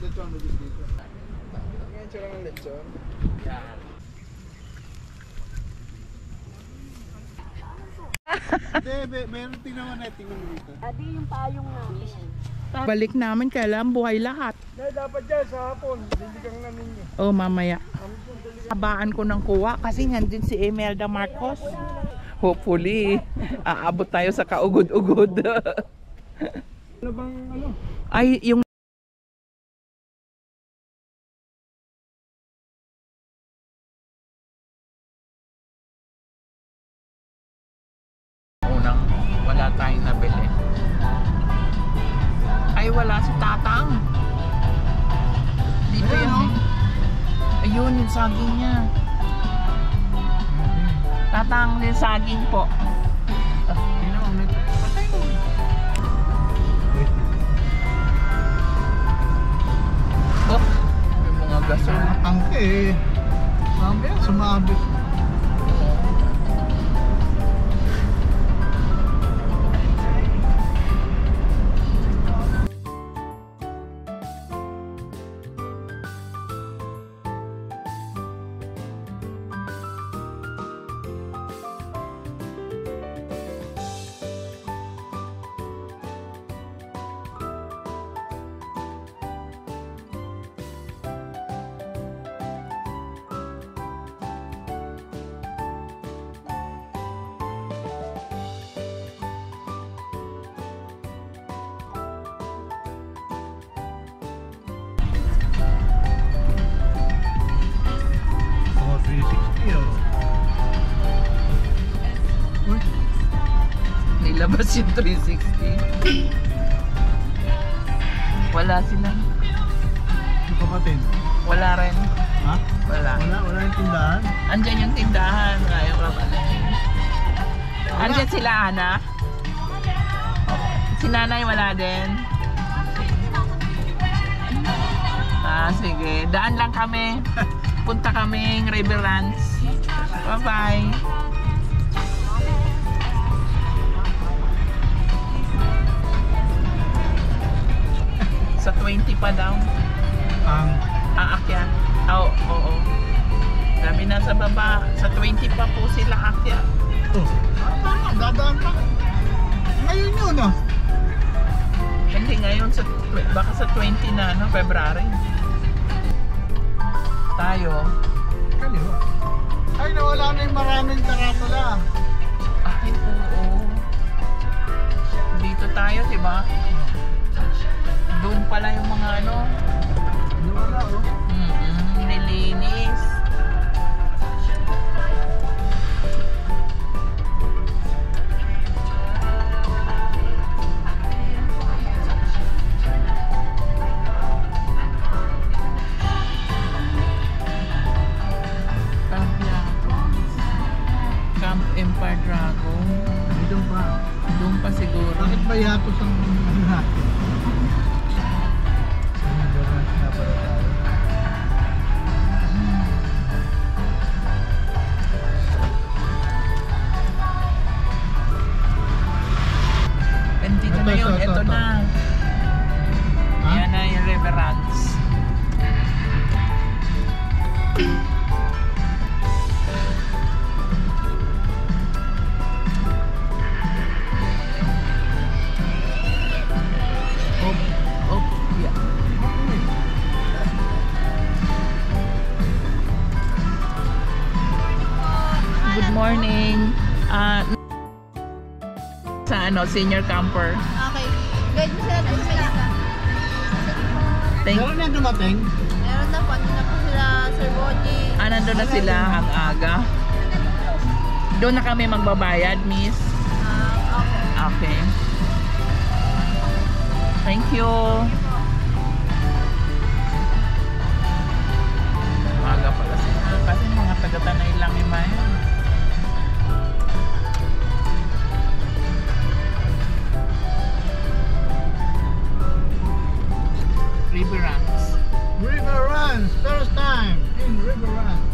Lechon mo dito. Ngayon siya lang ang lechon. Yan. Hindi, meron tingnan mo dito. Adi yung payong namin. Balik namin, kailangan buhay lahat. Dapat dyan sa hapon, diligang na ninyo. Oh, mamaya. Habaan ko ng kuha kasi nandun si Imelda Marcos. Hopefully, aabot tayo sa kaugod-ugod. Ano bang ano? Ay, yung unang wala tayong nabili. Ay, wala si Tatang. Dito yun. Ayun, yung saging niya. Tatang, yung saging po. Oh, may mga gasol. Angke eh. Mamaya sumabit. Nilabas yung 360. Wala sila. Yung kapatid? Wala rin. Ha? Wala. Wala yung tindahan? Andyan yung tindahan. Ngayon ka pala. Andyan sila, Ana. Si nanay wala din. Ah, sige. Daan lang kami. Punta kaming Riverlands. Bye-bye. Sa 20 pa daw. Ang Aakyat. Oo. Sabi na sa baba. Sa 20 pa po sila aakyat. oh, tama, dadaan pa. Ngayon yun ah. Hindi ngayon. Baka sa 20 na, no? February. Tayo. Kaliwa. Ay, nawala na yung maraming taratula. Ay, oo. Dito tayo, diba? Doon pala yung mga ano. Nawala oh. Nilinis. Camp Empire Dragon. Doon pa. Doon pa siguro. Bakit ba yatos ang lahat? Dito na yun, ito na. Yan na yung Riverlands. Yeah. Good morning. Sa ano, senior camper. Okay. Guide mo sila doon sa isa. Thank Meron na dumating? Meron na po. Andun na po sila, Sir Boji. nandun na sila ang aga. Doon na kami magbabayad, miss. Okay. Thank you. Aga pala sila. Kasi mga taga-Tanay lang yung bayan. Riverlands. Riverlands, first time in Riverlands.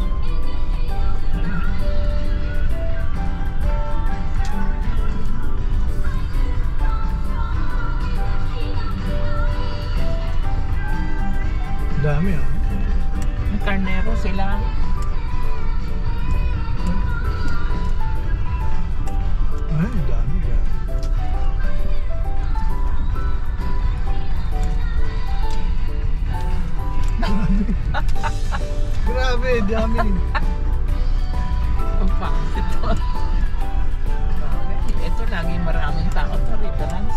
Ito lagi maraming tao sa restaurants.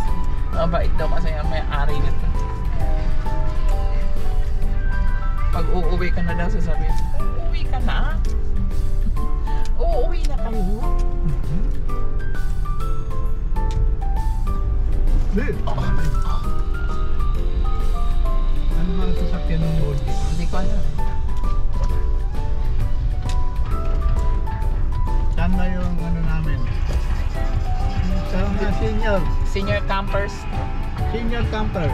Mabait daw kasi ang may-ari nito. Pag uuwi ka na daw sasabihin, uuwi ka na? Uuwi na kayo? Ano ba ang sasakyan ng Boji? Hindi ko alam. Saan na yung ano namin? Saan na senior? Senior campers. Senior camper.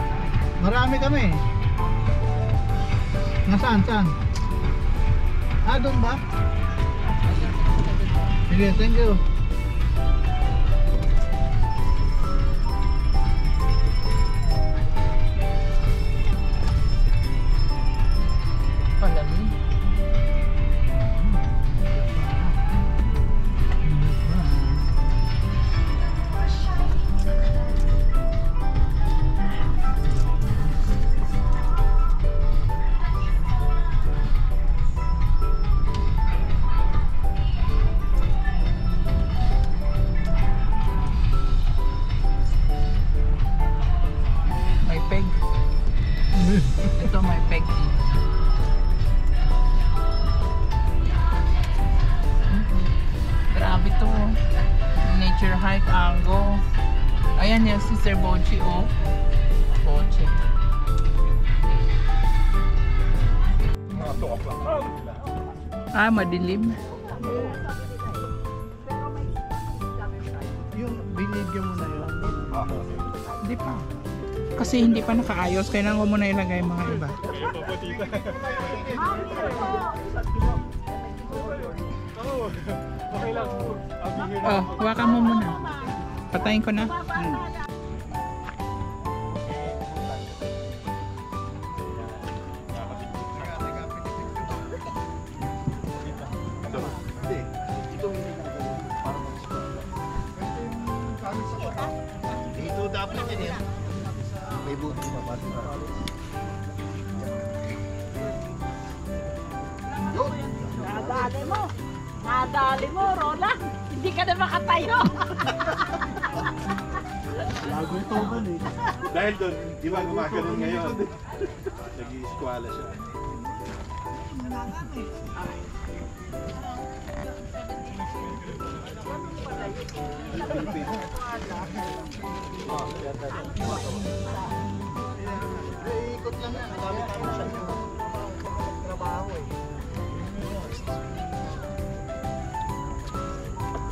Marami kami. Nasaan? Saan? Doon ba? Sige, thank you. Palamig. May peg. Ito may peg dito. Grabe to. Nature hike Ango. Ayan yan si Sir Boji oh. Boji. Madilim. Yung binigyan mo na yun. Hindi pa. Kasi hindi pa nakaayos. Kailangan ko muna ilagay mga iba. Oh, hawakan mo muna. Patayin ko na. Dito dapat yun yan. May buti pa ba? Nadali mo. Nadali mo, Roland. Hindi ka na makatayo. Lago ito ba eh. Dahil doon, di ba gumagano'n ngayon? Nag-i-squala siya. Ikot lang yan. Dami tayo sa trabaho eh.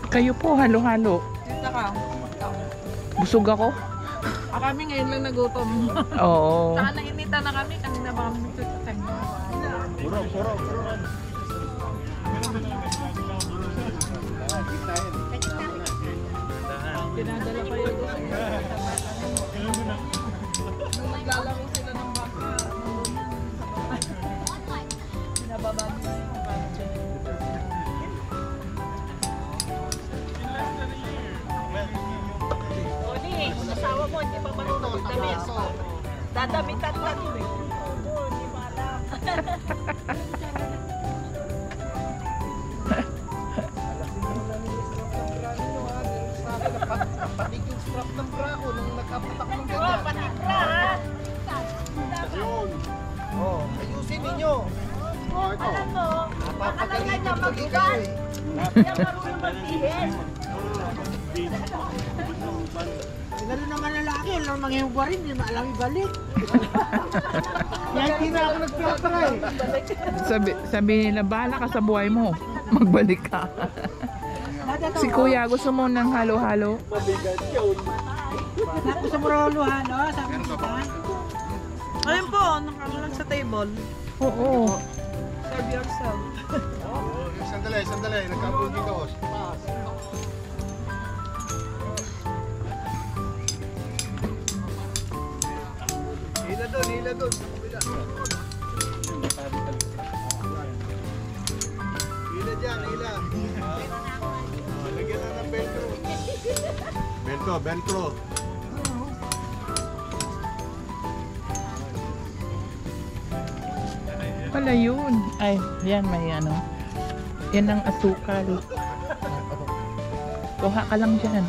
Kayo po, halo-halo. Dito ka. Busog ako. Kami ngayon lang nagutom. Oo. Saka nainita na kami. Kanina ba kami dito sa tanyo? Puro. Pinadala pa yun doon. Naglalaro sila ng baka. Pinababa mo yung Oni, asawa mo, hindi pa marunong magdamit. Dadamitan ka din eh. Oo, hindi mo alam. Patig yung strap ng bra ko nung nagkapatak ng Oo, ganyan. patikra ha. Oh, ayusin ninyo. Alam mo, Napapagalitan na pagi kayo magugan. eh. Hindi ang marunong magtihin. Lalo naman lalaki, alam manghihuba rin, hindi maalam ibalik. Yan, hindi na ako nagpapara eh. Sabi nila, bahala ka sa buhay mo. Magbalik ka. Si Kuya, gusto mo ng halo-halo? Gusto mo rolo-halo? Sabi mo kita? Ayun po, nakamulan sa table. Oo. Serve yourself. Sandali. Nagkabul dito. Hila doon. Hila dyan. Lagyan na ng velcro. Velcro. Pala yun. Ay, yan may ano. Yan ang asukal. Kuha ka lang dyan.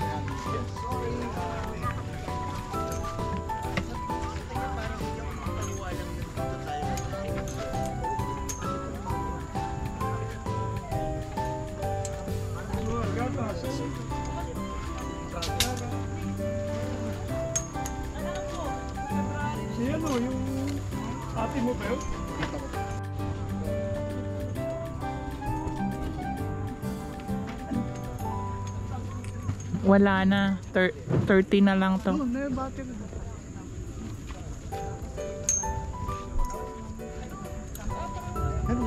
Wala na. 30 na lang to. Ano,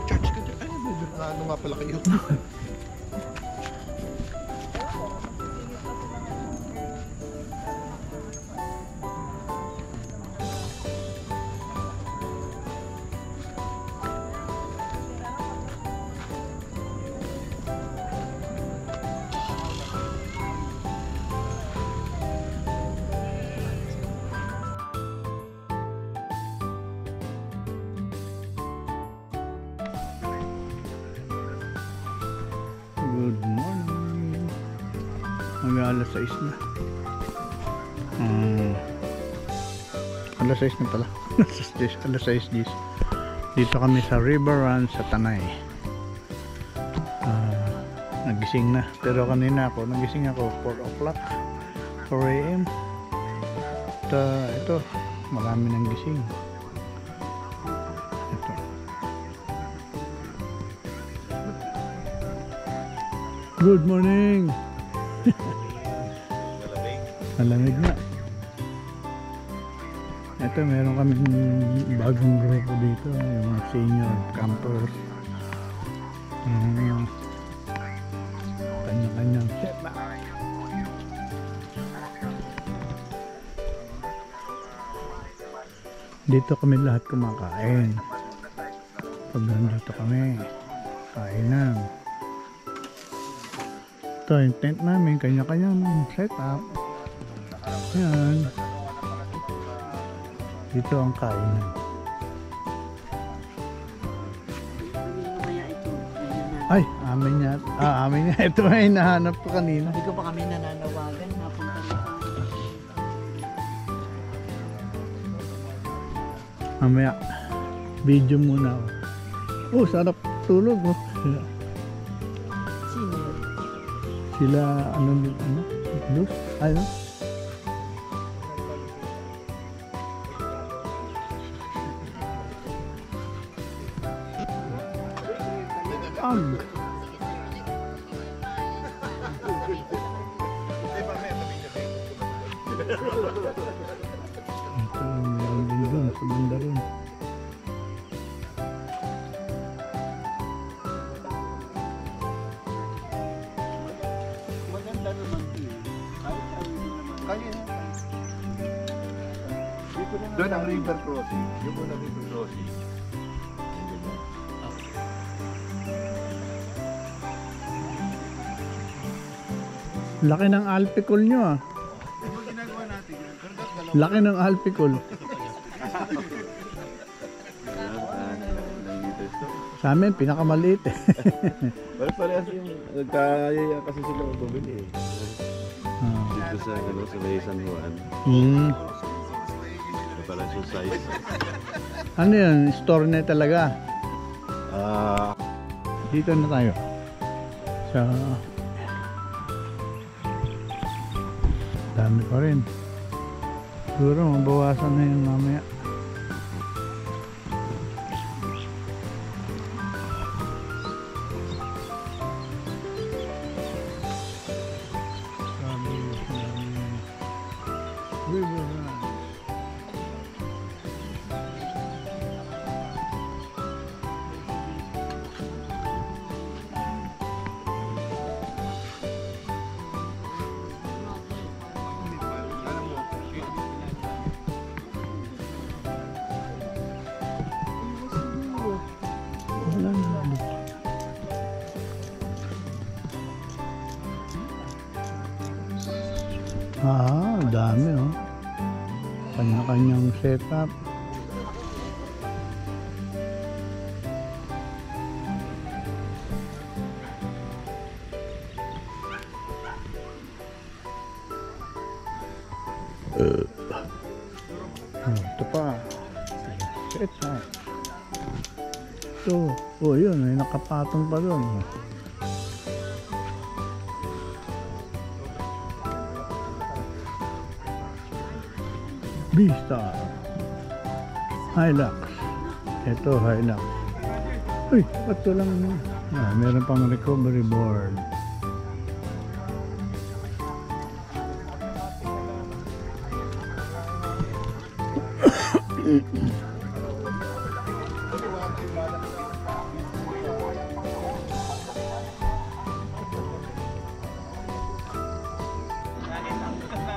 charge ka dyan? Ano nga pala kayo? Good morning. Mag-alas 6 na. Alas 6 na pala. Alas 6 dito kami sa River Run sa Tanay. Nagising na. Pero kanina nagising ako 4 o'clock. 4 a.m. Ito, marami nang gising. Ito. Good morning! Malamig na. Ito, meron kami bagong grupo dito, yung mga senior campers. Kanya-kanyang setup. Dito kami lahat kumakain. Pag nandito kami, kainan. Ito yung tent namin, kanya-kanyang setup. Yan. Dito ang kainan. Ay, amin yan. Amin yan. Ito ay nahanap ko kanina. Hindi ko pa kami nananawagan. Napunta na tayo. Mamaya, video muna ako. Oh, sarap tulog. Oh. Sino? Sila, Luz? Ano? Ag. Ito, meron din doon, sa banda rin. Maganda naman yun. Kaya na. Doon ang river crossing. Yung muna river crossing. Laki ng alpicol nyo ah. Laki ng alpicol. Sa amin, pinakamaliit eh. Parehas yung nagkayaya kasi sila bumili eh. Dito sa may San Juan. Parang yung size. Ano yun? Store na talaga. Dito na tayo. Sa... dami pa rin. Siguro mabawasan na yun mamaya. Dami oh. Kanya-kanyang setup. Ito pa. It's nice. Ito. Oh, yun. May nakapatong pa doon. Vista. Hilux. Ito, Hilux. Uy, ba't walang... meron pang recovery board.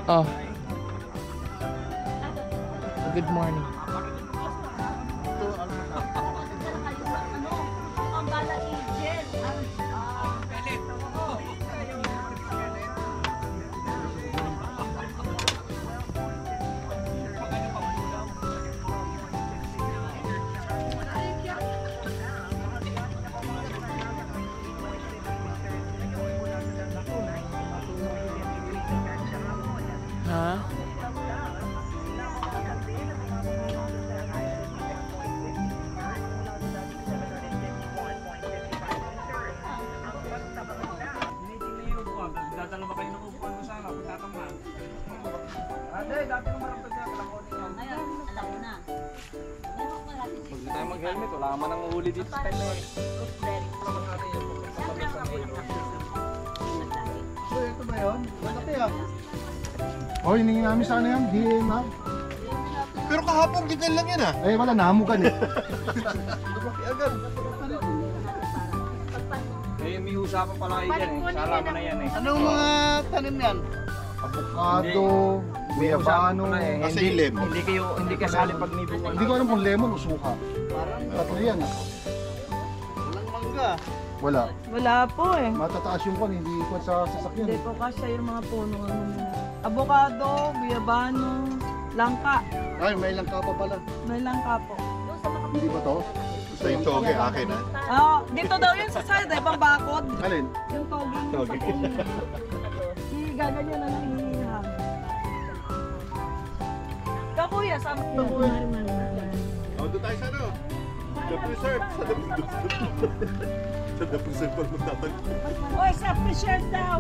Oh. Good morning. Ang bala agent. Ha? Huwag tayo mag-helmet, wala ka man ang uhuli dito sa time na yun. Ito ba yun? Malaki ah. Oh, hiningi namin sana yan. Di na. Pero kahapon, gital lang yan ah. Eh, wala. Nahamukan eh. Eh, may usapan pala kayo dyan eh. Sala mo na yan eh. Anong mga tanim yan? Avocado, May usapan guyabano. pala eh. Kasi yung lemon. Hindi kasali pag may buwan. Hindi ko alam kung lemon o suka. Tatlo yan ah. Walang mangga. Wala. Wala po eh. Matataas yung kon, hindi ikot sa sasakyan. Hindi po kasya yung mga puno. Avocado, guyabano, langka. Ay, may lang ka pa pala. May langka po. Hindi ba to? Gusto yung toge akin ah. Ah, dito daw yun sa side, ibang bakod. Alin? Yung togi. Toge. Gaganyan na lang hihihang. Ikaw kuya, sama ko. Oh, doon tayo sa ano? The preserve. Sa the preserve pa magtatag. Oy, sa preserve daw.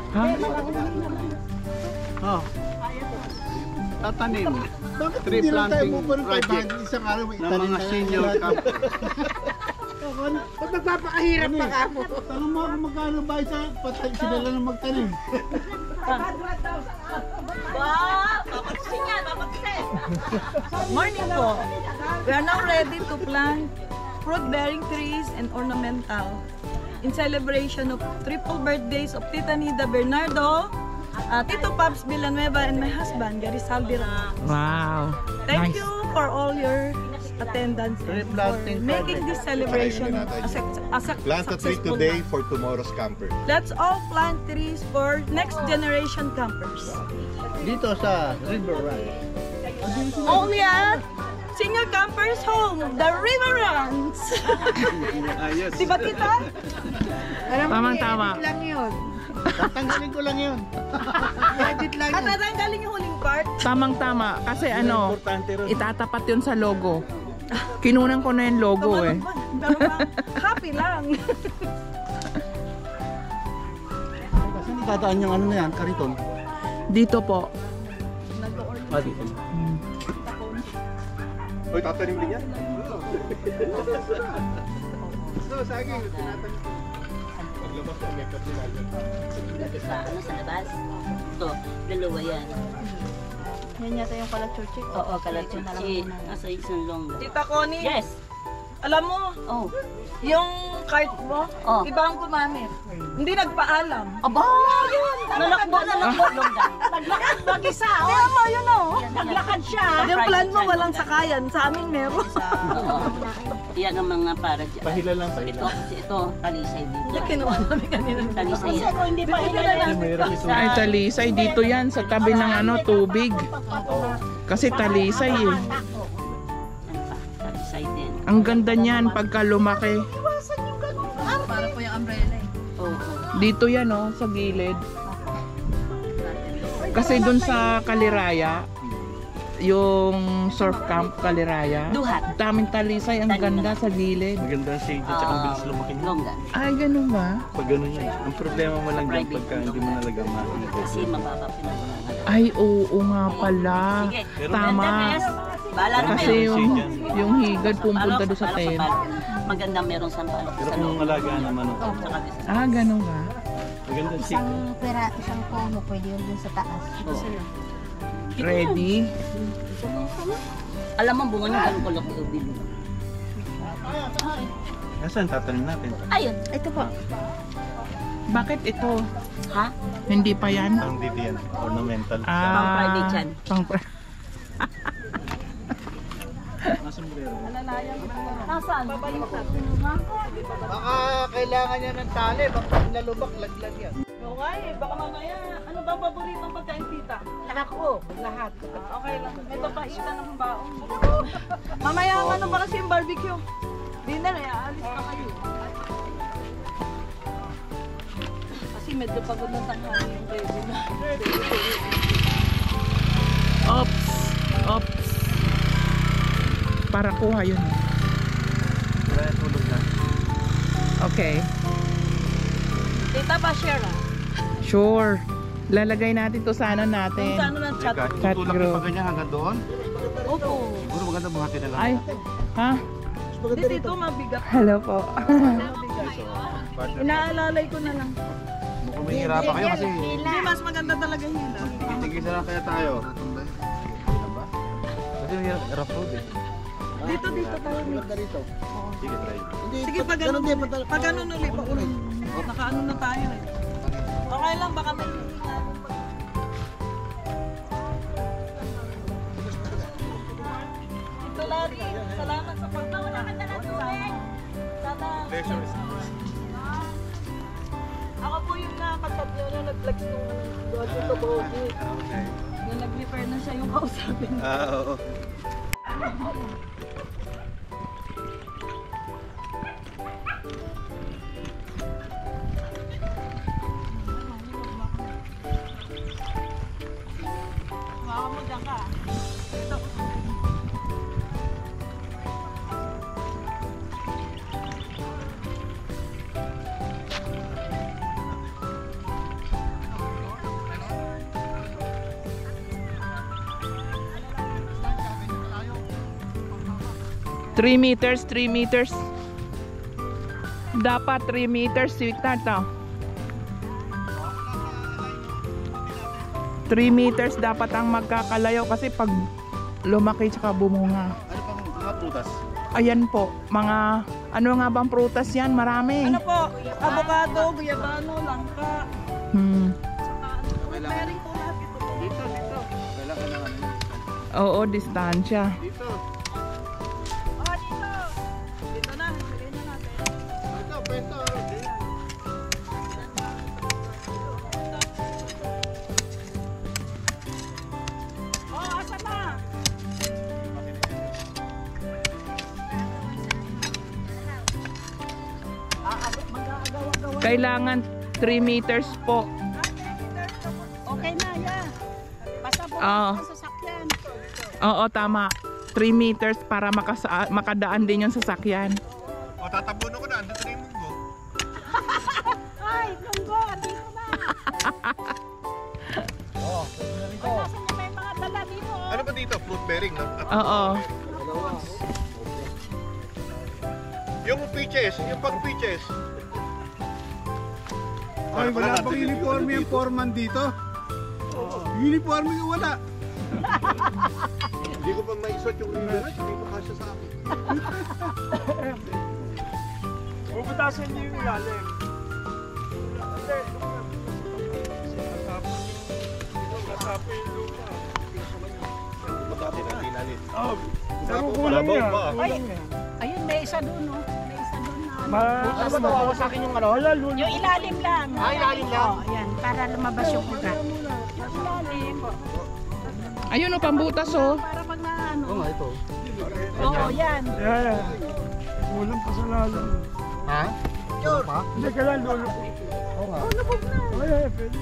Ha? Oh. Tatanim. Bakit Tree hindi lang tayo planting pupunta project tayo isang araw may ng itanim mga tayo senior lahat. camp. Ba't nagpapakahirap pa ka mo? Tanong mo kung magkano ba sa patay sila lang ang magtanim. Wow! Papagsin yan, papagsin! Morning po. We are now ready to plant fruit-bearing trees and ornamental in celebration of triple birthdays of Tita Nida Bernardo, Tito Paps Villanueva, and my husband, Garizaldi Ramos. Wow. Thank Nice. you for all your attendance and for planting making this celebration a Plant a tree successful today one. for tomorrow's camper. Let's all plant trees for next generation campers. Dito sa River Run. Only at Senior Campers Home, the River Runs. Ayos. Di ba tita? Tamang-tama. Edit lang yun. Tatanggalin ko lang yun. Edit lang At yun. tatanggalin yung huling part. Tamang-tama. Kasi ano, Importante rin. itatapat yun sa logo. Kinunan ko na yung logo eh. Pero happy lang. Kasi dadaan yung ano na yan, kariton. Dito po. Ah, dito. Hoy, tatanim din yan? So, saging. Tinatanim. Paglabas ko, may kapilala. Sa ano, sa labas? Ito, dalawa yan. Yan yata yung kalachuchi. Oo, kalachuchi. Nasa isang longga. Tita Connie, Yes! alam mo, Oh. yung cart mo, Oh. iba ang gumamit. Hindi nagpaalam. Aba! Nalakbo, longga. Naglakad mag-isa, Kaya mo, yun o. Naglakad siya. Yung plan mo, walang sakayan. Sa amin, meron. Oo. Yan ang mga para dyan. Pahila lang, pahila. Ito, talisay dito. Yung kinuha namin kanina. Talisay yan. Hindi pa Ay, talisay. Dito yan. Sa tabi ng ano, tubig. Kasi talisay eh. Yan pa, talisay din. Ang ganda niyan pagka lumaki. Para po yung umbrella eh. Oo. Dito yan oh, sa gilid. Kasi dun sa Kaliraya, yung surf camp Kaliraya, Duhat. daming talisay, ang ganda sa gilid. Maganda ang shade at saka ang bilis lumaki niya. Longga. Ay, ganun ba? Pag gano'n yan. Ang problema mo lang dyan pagka hindi mo nalaga makikita. Kasi mababa pinag-ulangan. Ay, oo nga pala. Sige. Tama. Bala na Kasi meron. yung higad pumunta doon sa tent. Maganda meron sampalok Pero sa kung loob. alagaan naman, Tsaka business. Ah, ganun ba? maganda ang shade. Isang kono, pwede yun dun sa taas. Ready? Alam mo bunga ng ganun ko lang ubili. Nasaan tatanim natin? Ayun. Ito po. Bakit ito? Ha? Hindi pa yan? Ang dito yan, ornamental. Pang private yan. Pang Nasaan? Baka kailangan niya ng tali, baka nalubak, laglag yan. Oo nga eh, baka mamaya, ano ba paboritong pagkain tita? Ako, lahat. Okay lang, ito pa ita ng baon. Mamaya ang ano pa kasi yung barbecue. Dinner eh, aalis pa kayo. Kasi medyo pagod ng tanghali yung baby na. Ops! Ops! Para kuha yun. Kaya tulog na. Okay. Tita ba share ah? Sure. Lalagay natin to sa ano Kung natin. sa ano ng chat. Chat Tutulak group. niya pa ganyan hanggang doon. Opo. Siguro maganda buhati na lang. Ay, ha? Hindi dito mabigat. Hello po. Inaalalay ko na lang. Mukhang mahihirapan kayo kasi Hindi, mas maganda talaga hila. tigisa lang kaya tayo. Kasi rough road eh. Dito tayo. Sige, try. Sige, pag ganun ulit. Nakaano na tayo eh. Okay lang, baka may Ito, Larry. Salamat sa pagtawala ka na tubig. Sana. Ako po yung nakakatabi na nag-flex nung doon dito Bogi. Nung nag-repair na siya yung kausapin. Oo. Baka mo dyan ka. 3 meters, 3 meters. Dapat 3 meters, sweetheart. 3 meters dapat ang magkakalayo kasi pag lumaki tsaka bumunga. Ano pang mga prutas? Ayan po, mga ano nga bang prutas yan? Marami. Ano po? Avocado, guyabano, langka. Meron po lahat ito. Dito. Kailangan ng ano. Oo, distansya. Dito. Oh, dito. Dito na. Lagay na natin. Ito, pwesto. Oh, asa na? Kailangan 3 meters po. Okay na, yan. Basta po Oo. sa sasakyan. Oo, tama. 3 meters para makadaan din yung sasakyan. O, tatabunan ko na. Andito na yung munggo. Ay, lunggo, dito na. Ay, nasan yung may mga dala dito? Ano ba dito? Fruit bearing, no? Oo. Yung peaches, yung pag peaches. Ay, wala bang uniforme yung foreman dito? Uniforme yung wala. Hindi ko pang maisot yung river, hindi ko kasya sa akin. Puputasan niyo yung ilalim. Matapon yung lupa. Matapon ang ilalim. Oh, Sapo kulang pala, yan. ba? Ayun, may isa doon, no? May isa doon na. Ano ba tawawa sa akin yung ano? Yung ilalim lang. Ah, ilalim lang. Oh, ayan, para lumabas yung ugat. Ilalim. Ayun o, pambutas o. Para pag na ano. Oo nga, ito. Oo, yan. Yeah. Kulang pa sa lalim. Ha? Hindi ka lang lulupot. Oo nga. Ay, pwede.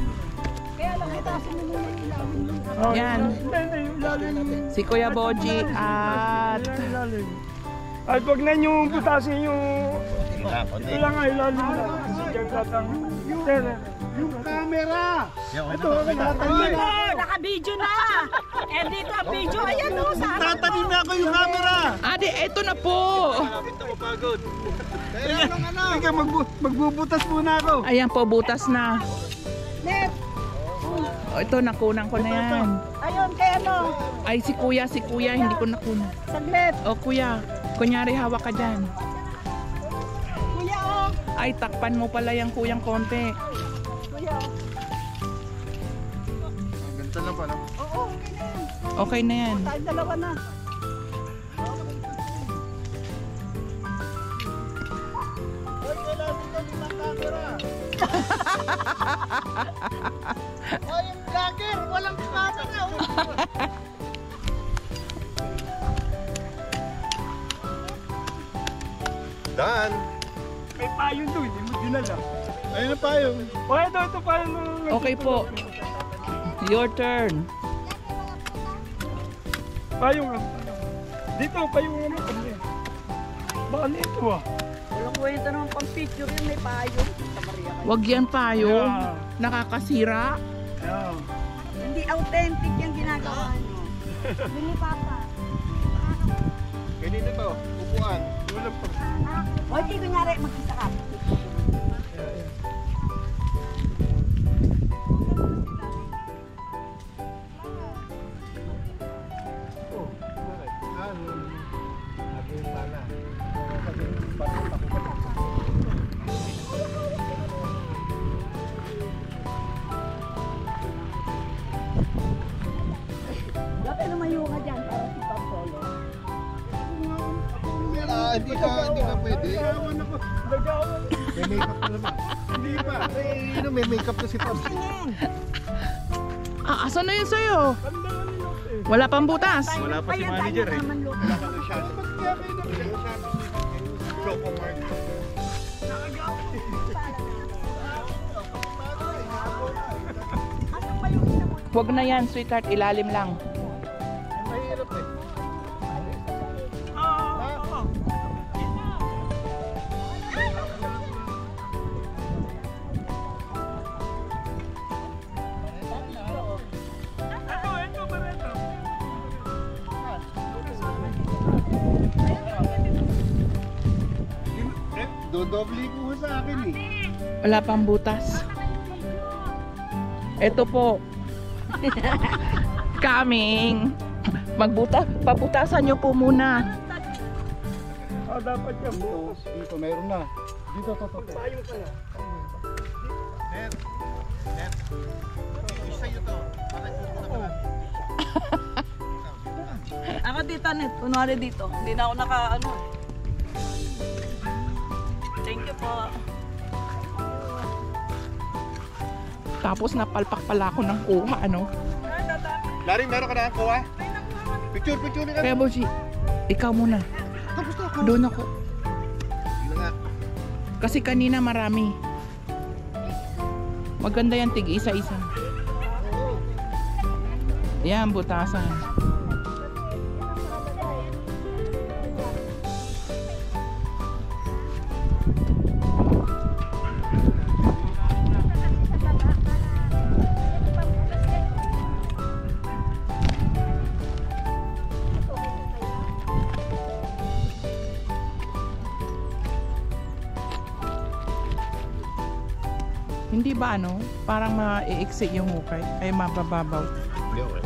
Oh, Yan. Hindi, yung ilalim. Si Kuya Boji at Yung ilalim. At wag na nyo butasin yung... Ito lang nga ilalim na. Diyan katang... Yung camera! Ito, nakatanim. Naka-video na! Eh, dito ang video. Ayan o, saan? Tatanim na ako yung camera! Ate, eto na po. Sige, magbubutas muna ako. Ayan po, butas na. Oh, ito, nakunan ko na yan. Ayun, kay ano? Ay, si kuya, hindi ko nakunan. Saglit. O kuya, kunyari hawak ka dyan. Kuya, oh. Ay, takpan mo pala yung kuyang konti. Kuya, oh. Ganito lang pala. Oo, okay na yan. Okay na yan. Tayo dalawa na. Hoy, kailangan dito limang camera. Hoy, yung vlogger, walang camera. Dan! May payong doon, hindi mo dinala. Ayun na tayo. Oh, ito payong. Okay po. Your turn. Payong lang. Dito, payong ano kami. Baka nito ah. Walang kwenta naman pang picture yun, may payong. Santa Maria kayo. Wag yan payong. Yeah. Nakakasira. Yeah. Hindi authentic yung ginagawa nyo. Bili papa. Ganito to, upuan. Wala pa. O, hindi kunyari mag-isa ka. Dati lumayo ka dyan para si Pampolo. Hindi ka pwede. Nagawan. May makeup na naman. Hindi pa. May makeup na si Pops. Ah, asan na yun sa'yo? Tanda na nila eh. Wala pang butas. Wala pa si manager eh. Wala ka na siya. Choco Mark. Wag na yan, sweetheart. Ilalim lang. Mahirap eh. Ito ba ito? Dodobli ko sa akin eh. Wala pang butas. Ito po. Coming. Pabutasan nyo po muna. Ah, dapat yan. Dito, meron na. Dito, to. Payong kaya. Net. Isa yun to. Bakit pupunta ka natin? Ako dito, Net. Kunwari dito. Hindi na ako naka-ano. Thank you po. Tapos napalpak pala ako ng kuha, ano? Larry, meron ka na ako ah? Picture ni ka. Kaya Boji, ikaw muna. Tapos na ako. Doon ako. Yun nga. Kasi kanina marami. Maganda yan, tig isa-isa. Yan, butasan. Hindi ba ano? Parang ma-i-exit yung hukay. Ay mabababaw. Hindi, okay.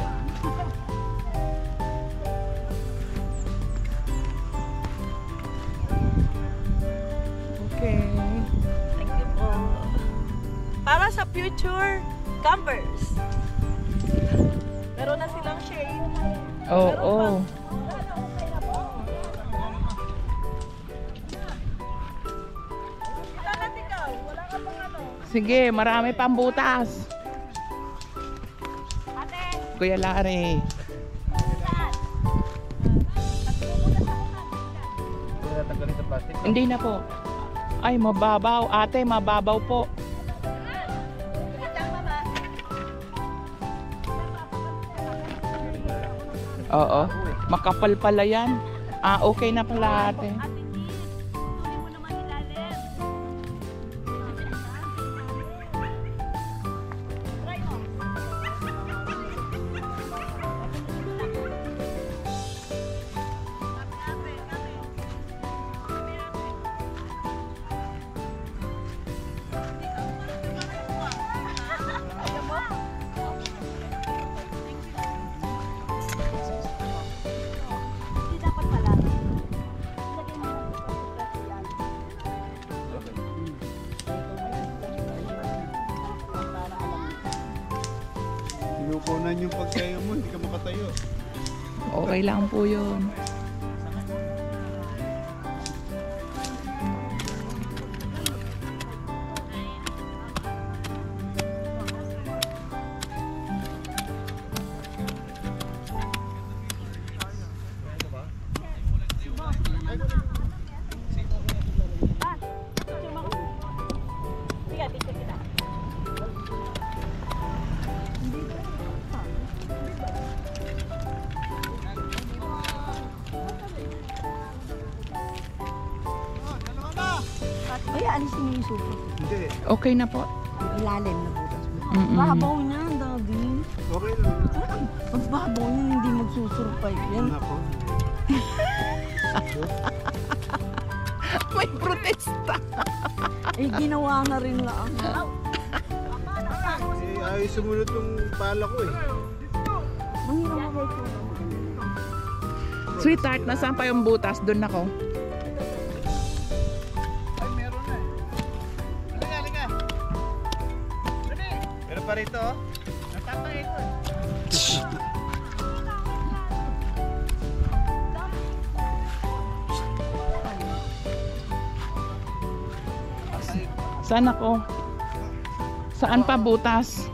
Okay. Thank you po. Para sa future campers. Meron na silang shade. Oo. Bakit ikaw? Wala ka pang ano? Sige, marami pang butas. Kuya Larry. Natanggalin sa plastic. Hindi na po. Ay, mababaw. Ate, mababaw po. Oo. Makapal pala yan. Ah, okay na pala ate. Tuloy mo naman ilalim. Try mo. Hindi dapat pala. Lagyan mo ng yan. Sinukunan yung pagtayo mo, hindi ka makatayo. Okay lang po yun. Sige, picture kita. Ay, alisin mo yung supo. Hindi, Okay na po. Ilalim na butas mo. Mm-mm. Babaw niya, Daddy. okay lang. Pag babaw niya, hindi magsusurvive yan. Nako. May protesta. Eh, ginawa na rin lang. Ay, sumunod yung pala ko eh. Sweetheart, nasaan pa yung butas? Doon ako. Ay, meron na eh. Halika. Meron pa rito oh. Natatay ko eh. Saan ako? Saan pa butas?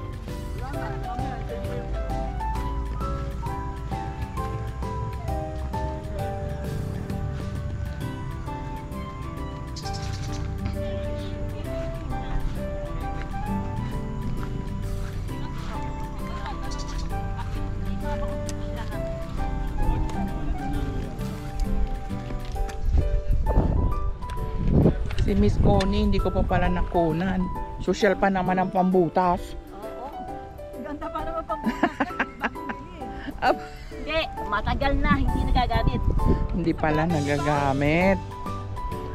Si Miss Connie, hindi ko pa pala nakunan. Social pa naman ang pambutas. Ganda pa naman pag Hindi, matagal na, hindi nagagamit. Hindi pala nagagamit.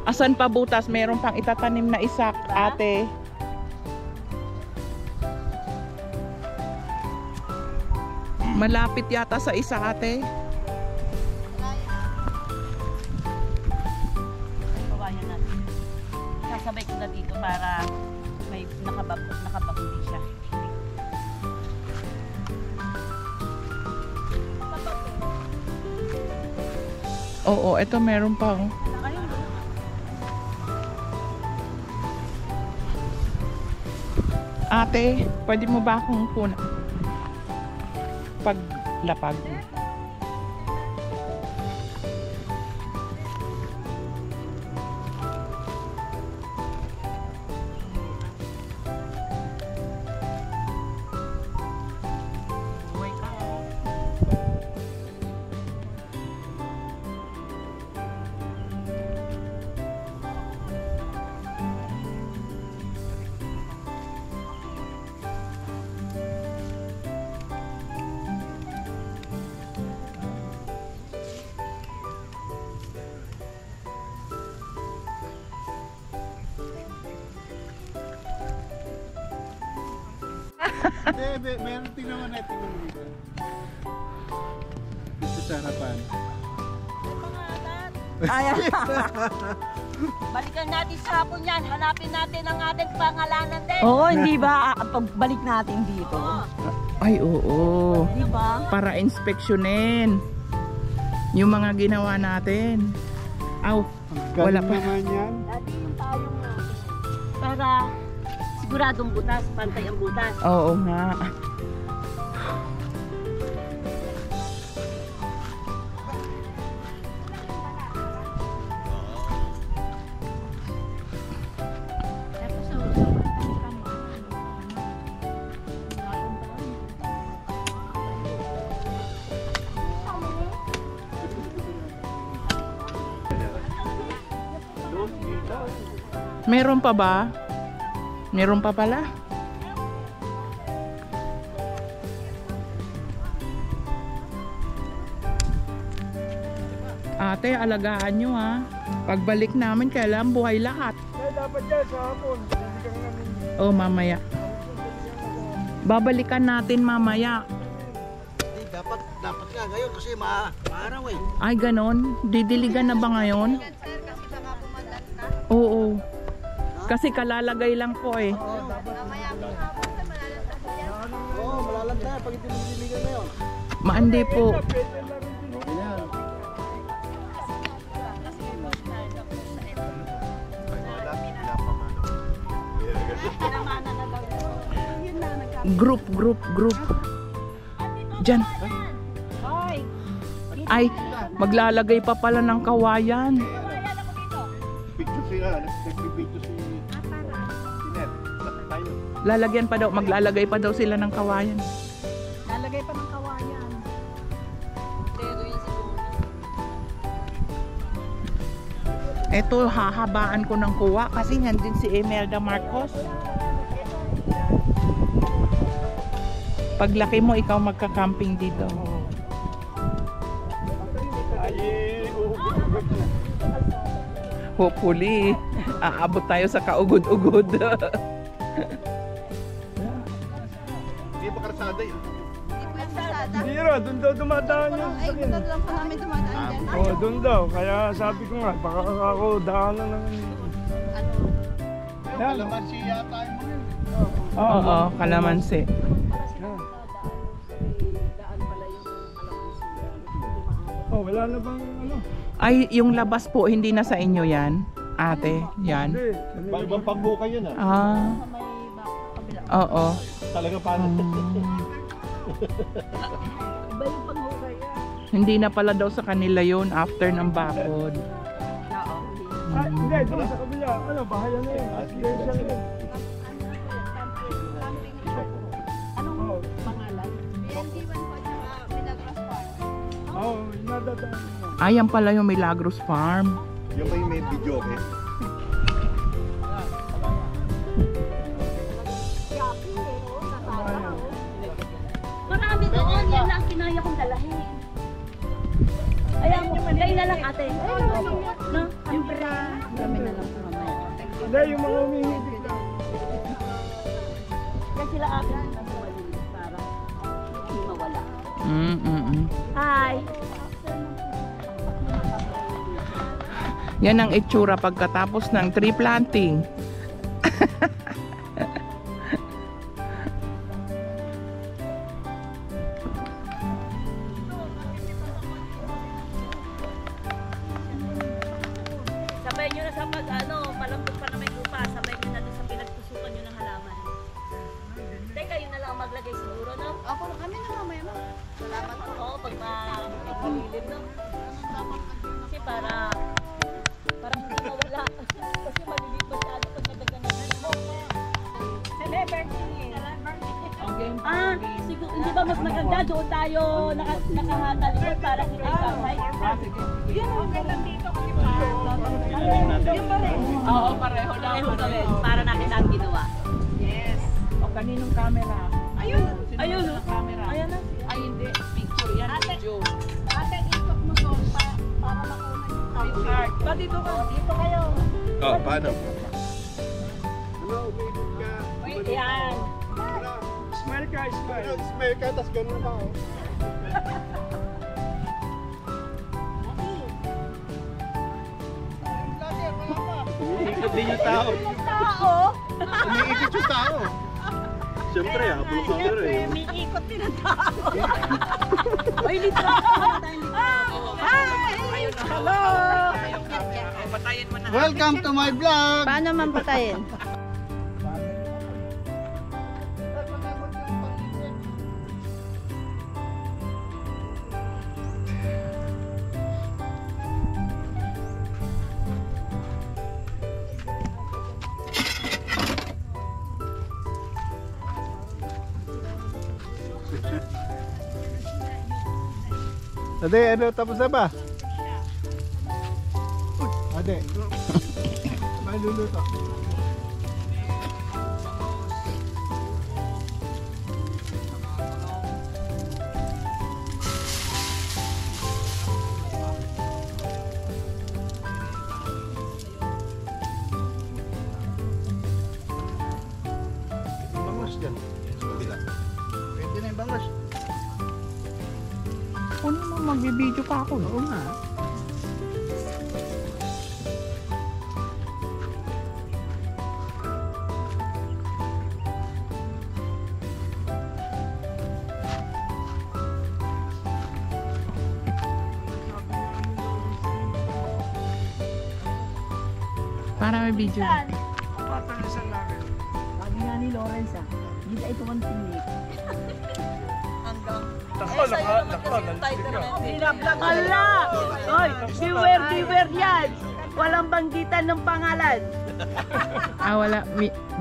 Asan pa butas? Meron pang itatanim na isak, ate. Malapit yata sa isa, ate. Kawayan natin. Sasabay ko na dito para may nakabakuli siya. Oo, ito meron pa. Oh. Ate, pwede mo ba akong kuna? Paglapag. Hindi, meron tingnan mo dito. Dito sa harapan. Ayan. Balikan natin sa hapon yan. Hanapin natin ang ating pangalanan din. Oo, hindi ba? Pagbalik natin dito. Ay, oo. Di ba? Para inspeksyonin yung mga ginawa natin. Aw, wala pa. Naman yan. Dati yung tayong para siguradong butas, pantay ang butas. Oo nga. Meron pa ba? Meron pa pala? Ate, alagaan nyo ha. Pagbalik namin, kailangan buhay lahat. Dapat dyan sa hapon. Bibigyan namin. Oh, mamaya. Babalikan natin mamaya. Dapat nga ngayon kasi maaraw eh. Ay, ganon? Didiligan na ba ngayon? Oo. Kasi kalalagay lang po eh. Oo, malalanta yan pag itiniligan ngayon. Maandi po. Group. Diyan. Ay, maglalagay pa pala ng kawayan. Picture sila, nag-picture si Net. Lalagyan pa daw, maglalagay pa daw sila ng kawayan. Lalagay pa ng kawayan. Ito, hahabaan ko ng kuwa kasi nandun si Imelda Marcos. Paglaki mo, ikaw magka-camping dito. Hopefully, aabot tayo sa kaugod-ugod. Hindi pa karsada yun. Hindi rin, doon daw dumadaan yung sakyan. lang pa namin dumadaan dyan. Oo, doon daw. Kaya sabi ko nga, baka ako daanan ng... Yan. Kalamansi yata yung mga yun. Oo, kalamansi. Oh, wala na bang ano? Ay, yung labas po, hindi na sa inyo yan, ate. Yan. Hindi. Ibang pagbuka yun ah. Ah. Oo. Talaga paano? Hindi na pala daw sa kanila yon after ng bakod. Ah, hindi, doon sa kabila. Ano, bahayan na yun. Residential na yun. Anong pangalan? Oo, nadadaan na. Ayan pala yung Milagros Farm. Yung ba yung may video okay? Marami doon, yan lang kinaya kong dalahin. Ayan mo, kayo na lang ate. No? Yung bra. Kami na lang mamaya. Hindi, yung mga umihigit na. Yan sila akin na malinis para hindi mawala. Hi! Yan ang itsura pagkatapos ng tree planting. Sabay nyo na sa pag malambot pa naman yung lupa, sabay nyo na doon sa pinagtusukan nyo ng halaman. Teka, yun na lang ang maglagay siguro, no? Opo, kami na mamaya mo. Salamat po. Oo, pag magpapilid, no? Kasi para hindi mawala. Kasi maliliit masyado pag nadagan na mo. Celebrity! Ah, siguro, hindi ba mas maganda doon tayo nakahatalikod para kita ikaway? Yan ang maganda dito kasi Oo, pareho lang. para nakita ang ginawa. O, kaninong camera? Ayun, Camera. Ayan na. Ay, hindi. Picture yan. Video. Ate, ikot mo doon para makuha yung card. Ba dito ka? Dito kayo. Oh, paano? Wait, yan. Smile ka, smile. Smell ka, tas ganun ka oh. Umiikot din yung tao. Umiikot yung tao. Siyempre, bulok ang camera eh. May ikot din ang tao. Ay, litra. Hi! Hello! Patayin mo na. Welcome to my vlog! Paano man patayin? Ade, ano, tapos na ba? Ade. naluluto. Bangos dyan. Sa kabila. Pwede na yung bangos. Ano mo, magbibideo pa ako. Oo nga. Para may video. Patalisan namin. Sabi nga ni Lawrence hindi tayo ito mantinig. Tako, Ala! Oy, beware yan! Walang banggitan ng pangalan. Wala.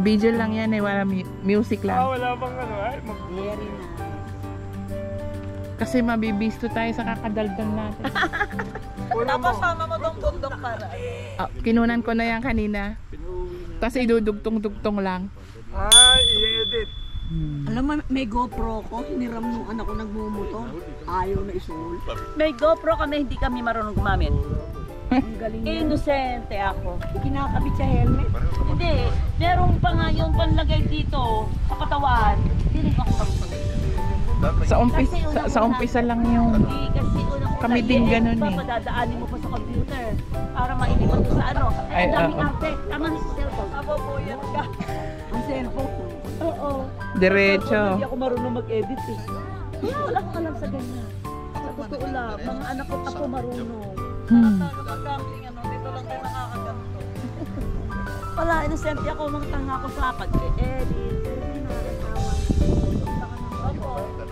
Video lang yan eh. Wala music lang. wala bang ano ay Very nice. Kasi mabibisto tayo sa kakadaldal natin. Tapos sama mo tong bundok para. Kinunan ko na yan kanina. Tapos idudugtong-dugtong lang. i-edit. Alam mo, may GoPro ko, hiniram nung anak ko nagmumotor. Ayaw na isul. May GoPro kami, hindi kami marunong gumamit. Ang galing niya. Inosente ako. Kinakabit sa helmet. Hindi, meron pa nga yung panlagay dito sa katawan. Hindi rin ako marunong. Sa umpisa lang yung... Hindi, kasi unang Kami din ganun eh. Padadaanin mo pa sa computer para mailipat mo sa ano. Ay, Ang daming oo. arte. Tama na sa cellphone. Abo po yan ka. Ang cellphone. Oo. Diretso. Hindi ako marunong mag-edit eh. Wala akong alam sa ganyan. Sa totoo lang, mga anak ko ako marunong. Nagkakamping ano, dito lang tayo nakakaganto. Wala, inosente ako, mga tanga ako sa pag-edit.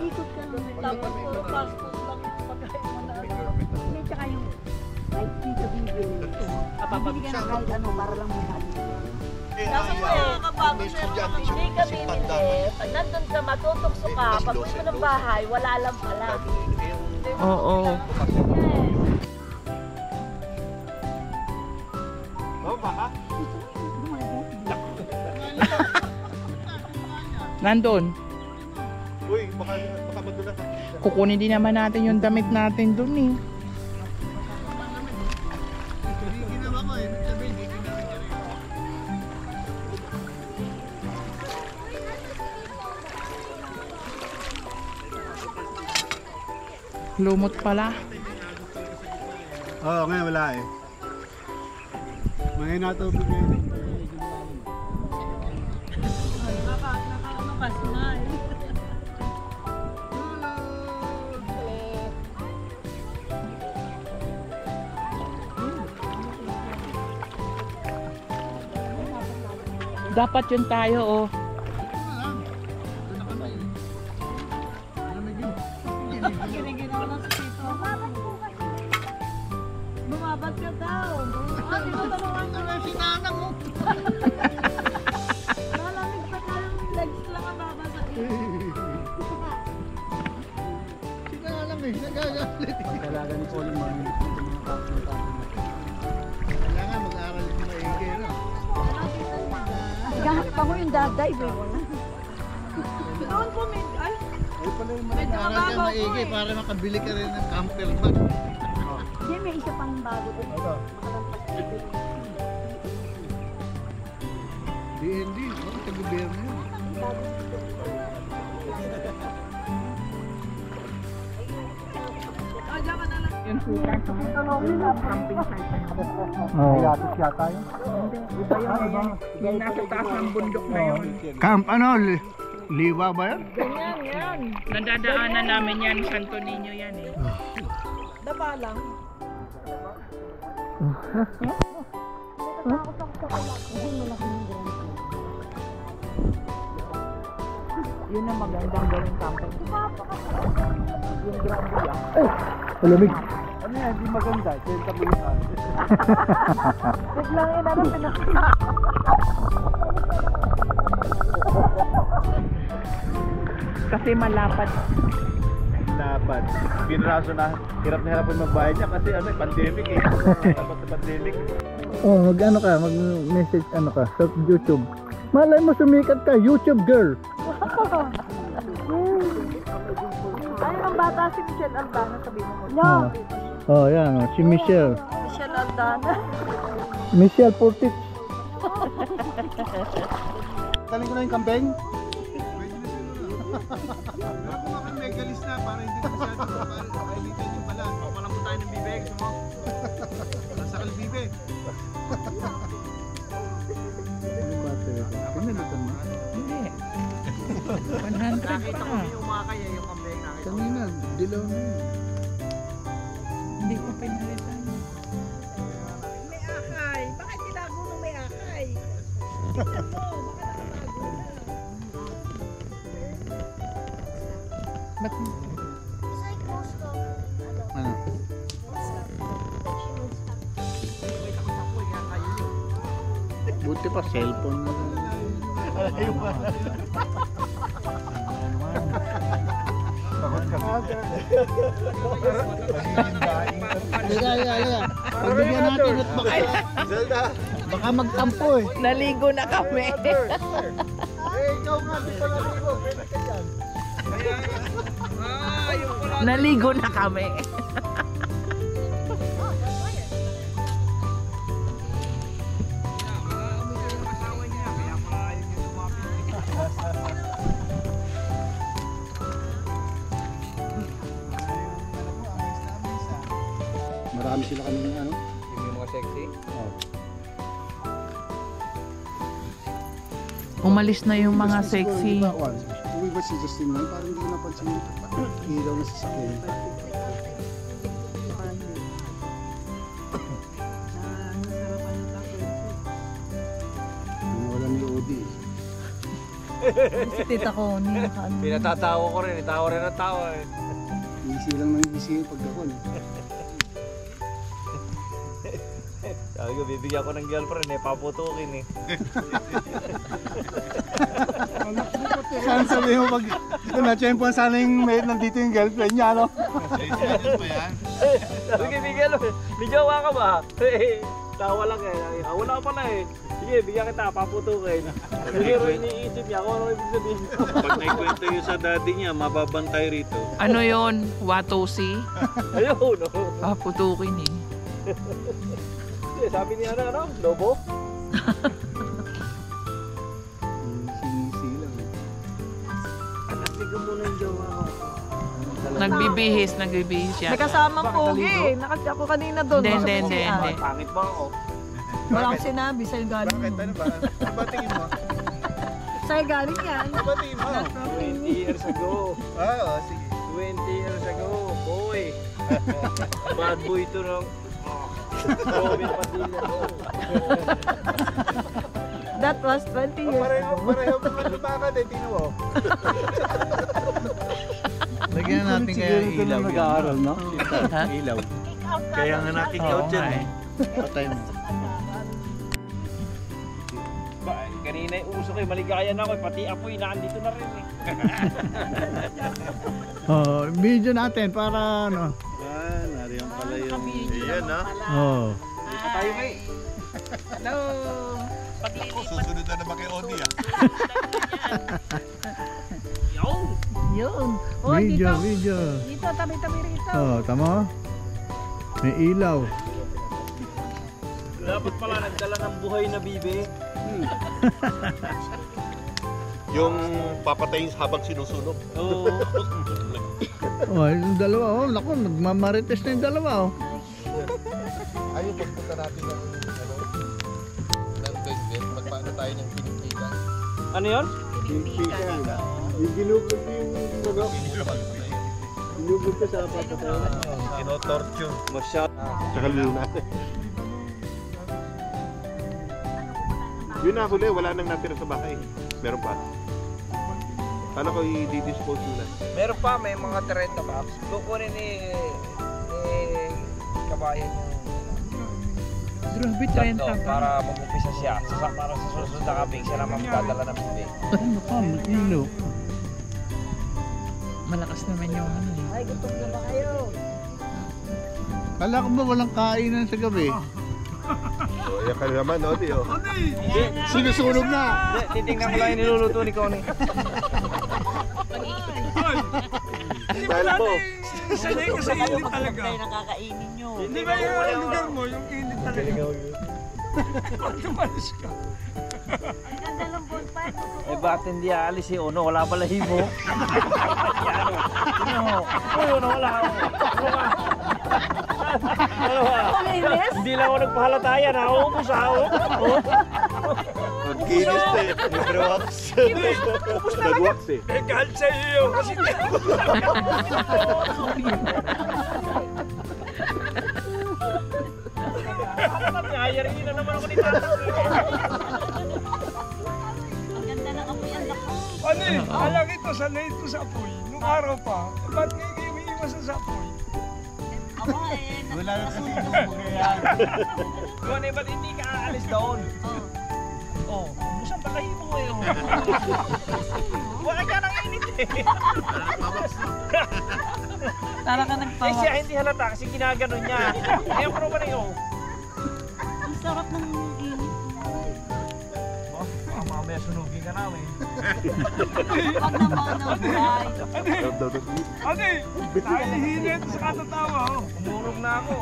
Ikot ka lang. Tapos puro fast food lang yung pagkain mo na. Hindi, tsaka yung kahit dito video. Bibili ka na kahit ano, para lang mahal. Kaso mo nakakapagod siya yung mga Hindi ka bibili. Pag nandun ka, matutokso ka. Pag uwi mo ng bahay, wala lang pala. Oo. Nandun. Uy, baka madulas. Kukunin din naman natin yung damit natin dun eh. Ginawa ko eh. Sabihin, hindi ginawa niya rin. Lumot pala. Oo, ngayon wala eh. May natubig ngayon. Ano ka, smile. Dapat yun tayo oh. Giniginaw lang sa tito. Bumabat ka daw. Tinutulungan ko na si nanang mo. Malamig pa ka yung legs lang ang babasa. Sika nga lang eh, nagagalit eh. Talaga ni Pauline mga kailangan mag-aaral yung maigi, no? Gahanap ako yung daday, pero wala. Doon po, ay, Ay pala yung mag-aaral ka maigi para makabili ka rin ng camper bag. Hindi, may isa pang bago doon. Ito, DND, sa gobyerno yun. Yung suka sa camping site. Ayatos yata yun. Iba yun. Yung nasa taas ng bundok na yun. Camp ano? Liwa ba yan? Nadadaanan namin yan, Santo Niño yan eh. daba lang. Yun ang magandang gawing camping. Yung grabe yan. Malamig. Ano yan? Hindi maganda. Senta mo yan. Biglang yun, ano, Kasi malapad. Dapat. Pinraso na hirap na hirap magbayad niya kasi ano, pandemic eh. Dapat na pandemic. Oh, mag-ano ka, mag-message ano ka sa YouTube. Malay mo sumikat ka, YouTube girl. Ay, ang bata si Michelle Aldana, sabi mo. Oh, yan, oh, si Michelle. Michelle Aldana. Michelle Portich. Taling ko na yung kambing. Hindi. 100 pa. Kanina, dilaw na yun. Hindi ko pinalitan. May akay. Bakit tinago nung may akay? Ba't Ano? Buti pa cellphone mo. Halika. Pagbigyan natin at baka magtampo eh. naligo na kami. Ikaw nga, di pa naligo. Pwede ka dyan. Naligo na kami. Marami sila kanina ano? Yung mga sexy. Umalis na yung mga sexy. Uwi ba si Justin man? Parang hindi ko napansin dito. Ilaw na sasakyan. Wala ni Odi. Si Tita Connie. Pinatatawa ko rin. Tawa rin ang tawa eh. Easy lang ng easy pag ako. Sabi ko, bibigyan ko ng girlfriend eh. Paputukin eh. Saan sabi mo pag na-champion sana yung may nandito yung girlfriend niya, no? Sabi ko, bigyan mo. May jowa ka ba? Tawa lang eh. Wala ka pala eh. Sige, bigyan kita. Paputukin. Pero iniisip niya kung ano ibig sabihin ko. Pag naikwento yun sa daddy niya, mababantay rito. Ano yon? Watosi? Ayun, no? Putukin eh. Sabi niya ano? Lobo? Easy lang. Tignan mo na yung jowa ko. Nagbibihis siya. May kasamang pogi. Nakasya ko kanina doon. Hindi. Pangit ba ako? Walang sinabi. Sa'yo galing mo. Ano ba tingin mo? Sa'yo galing yan. Ano ba tingin mo? 20 years ago. Oo, sige. 20 years ago, boy. Bad boy to ng Robin Padilla. That was 20 years ago. Pareho mo nga lumakad eh, tino mo. Lagyan natin kaya ilaw. Nag-aaral, no? Ha? Ilaw. Kaya nga nakikout Oo yan nga eh. Patay mo. Kanina yung uso ko, maligayan ako, pati apoy nandito na rin eh. Oh, video natin para ano. Nariyan pala yung... Ayan ha. Oh. Tayo may. Hello. Susunod na naman kay Odi ah. Yun. Video. Dito, tabi-tabi rito. Oh, tama? May ilaw. Dapat pala nagdala ng buhay na bibe. Yung papatayin habang sinusunog. Oo. Oh, yung dalawa, oh, naku, nagmamarites na yung dalawa, oh. Ayun, pagpunta natin ng Benben, magpaano tayo ng pinimpigan. Ano yun? Pinimpigan. Yung ginugod yung bago. Ginugod ko sa papatayin. Kino-torture. Masyad. Tsaka luna. Yun na huli, wala nang natira sa bahay. Meron pa. Paano ko i-dispose nila? Meron pa, may mga 30 packs. Kukunin ni kabayan Grabe, yung 30 pa. para mag-umpisa siya. Para sa susunod na kambing, siya naman magdadala ng bibe. Ano ka, matino. Malakas naman yung ano eh. Ay, gutom na ba kayo? Kala ko ba walang kainan sa gabi? Oh, yan ka naman, no, di, oh. Sinusunog na. Titingnan mo lang yung niluluto ni Connie. Dahil po. Sanay ka sa init talaga. nakakainin nyo. Hindi ba yung lugar mo, yung init talaga? Pag tumalis ka. Eh, bakit hindi aalis si Ono? Wala pala himo. Ano? Uy, Ono, wala ako. Ano ba? Hindi lang ako nagpahalatayan. Nauubos ako. Magkinis na eh. Nag-wax. Nag-wax eh. Eh, kahit sa iyo kasi Ayarin na naman ako ni Tatang. Ang ganda ng apoy ang laki. ano eh, alam ito, sanay ito sa apoy. Nung araw pa, ba't ngayon kayo may iwasan sa apoy? Ako eh, Wala na kasi tubo kaya. Connie, ba't hindi ka aalis doon? Oh, saan pala himo eh? Oh. Wala ka nang init eh. Tara ka Eh nagtawa. siya hindi halata kasi ginaganon niya. Kaya pro ba na yun? ang sarap ng init. Mamaya sunugin ka namin. Wag naman ang buhay. Ano eh, tayo hihinit sa katatawa. Oh. Umurog na ako.